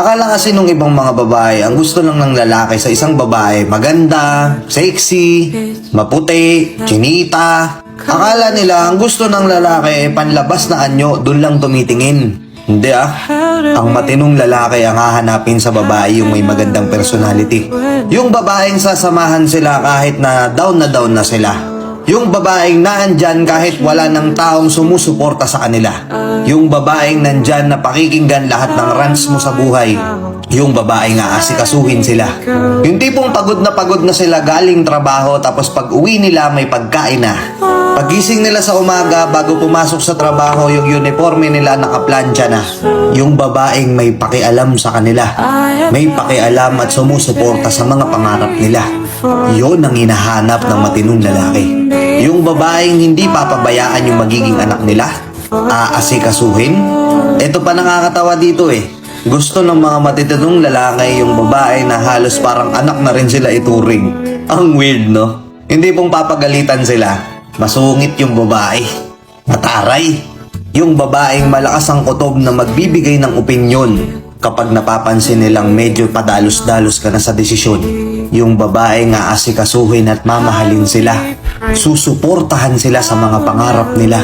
Akala kasi nung ibang mga babae, ang gusto lang ng lalaki sa isang babae, maganda, sexy, maputi, chinita. Akala nila, ang gusto ng lalaki, panlabas na anyo, dun lang tumitingin. Hindi ang matinong lalaki ang hahanapin sa babae yung may magandang personality. Yung babaeng sasamahan sila kahit na down na sila. Yung babaeng naandyan kahit wala ng taong sumusuporta sa kanila. Yung babaeng nandyan na pakikinggan lahat ng rants mo sa buhay. Yung babaeng aasikasuhin sila. Yung tipong pagod na sila galing trabaho tapos pag uwi nila may pagkain na. Pagising nila sa umaga bago pumasok sa trabaho yung uniforme nila nakaplansya na. Yung babaeng may pakialam sa kanila. May pakialam at sumusuporta sa mga pangarap nila. Yon ang hinahanap ng matinong lalaki. Yung babaeng hindi papabayaan yung magiging anak nila. Aasikasuhin. Ito pa nakakatawa dito Gusto ng mga matitinong lalaki yung babae na halos parang anak na rin sila ituring. Ang weird, no? Hindi pong papagalitan sila. Masungit yung babae. Mataray. Yung babaeng malakas ang kutob na magbibigay ng opinyon kapag napapansin nilang medyo padalos-dalos ka na sa desisyon. Yung babaeng aasikasuhin at mamahalin sila. Susuportahan sila sa mga pangarap nila.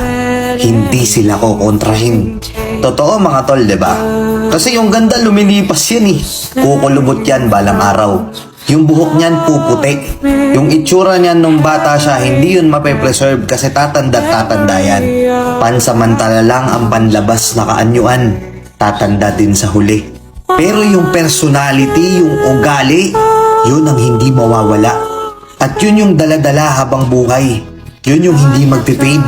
Hindi sila kokontrahin. Totoo mga tol, diba? Kasi yung ganda lumilipas yan Kukulubot yan balang araw. Yung buhok niyan puputi. Yung itsura niyan nung bata siya, hindi yun mape-preserve kasi tatanda yan. Pansamantala lang ang panlabas na kaanyuan. Tatanda din sa huli. Pero yung personality, yung ugali, yun ang hindi mawawala. At yun yung daladala habang buhay. Yun yung hindi magpipade.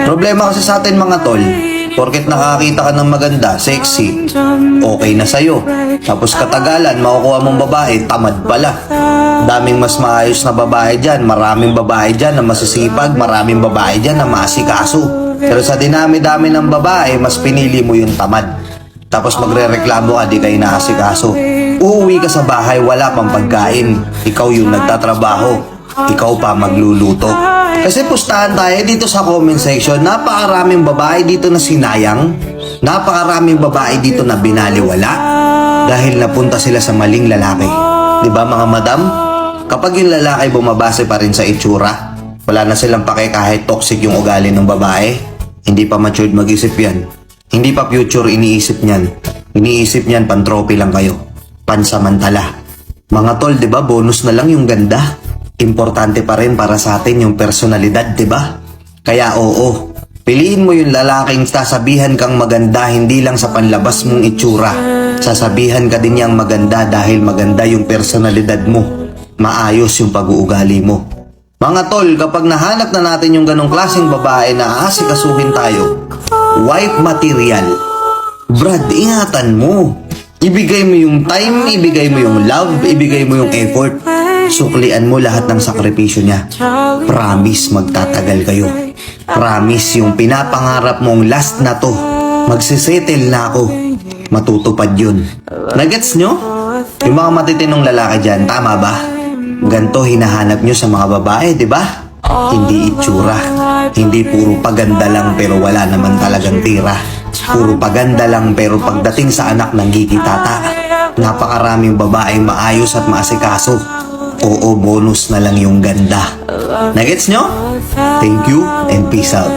Problema kasi sa atin mga tol, porket nakakita ka ng maganda, sexy, okay na sa'yo. Tapos katagalan, makukuha mong babae, tamad pala. Daming mas maayos na babae dyan, maraming babae dyan na masisipag, maraming babae dyan na maasikaso. Pero sa dinami-dami ng babae, mas pinili mo yung tamad. Tapos magre-reklamo ka, di kayo naasikaso. Uuwi ka sa bahay, wala pang pagkain. Ikaw yung nagtatrabaho. Ikaw pa magluluto. Kasi pustahan tayo dito sa comment section, napakaraming babae dito na sinayang, napakaraming babae dito na binaliwala dahil napunta sila sa maling lalaki. Diba mga madam? Kapag yung lalaki bumabase pa rin sa itsura, wala na silang pake kahit toxic yung ugali ng babae, hindi pa matured mag-isip yan. Hindi pa future iniisip niyan. Iniisip niyan pantropy lang kayo. Pansamantala. Mga tol, diba bonus na lang yung ganda? Importante pa rin para sa atin yung personalidad, diba? Kaya oo, piliin mo yung lalaking sasabihan kang maganda hindi lang sa panlabas mong itsura. Sasabihan ka din niyang maganda dahil maganda yung personalidad mo. Maayos yung pag-uugali mo. Mga tol, kapag nahanap na natin yung ganong klaseng babae na aasikasuhin tayo, wife material. Brad, ingatan mo. Ibigay mo yung time, ibigay mo yung love, ibigay mo yung effort. Suklian mo lahat ng sakripisyo niya. Promise magtatagal kayo. Promise yung pinapangarap mong last na to, magsisettle na ako. Matutupad yun. Nagets nyo? Yung mga matitinong lalaki dyan, tama ba? Ganto hinahanap nyo sa mga babae, di ba? Hindi itsura. Hindi puro paganda lang pero wala naman talagang tira. Puro paganda lang pero pagdating sa anak ng gigitata. Napakaraming babaeng maayos at maasikaso. Oo, bonus na lang yung ganda. Nagets nyo? Thank you and peace out.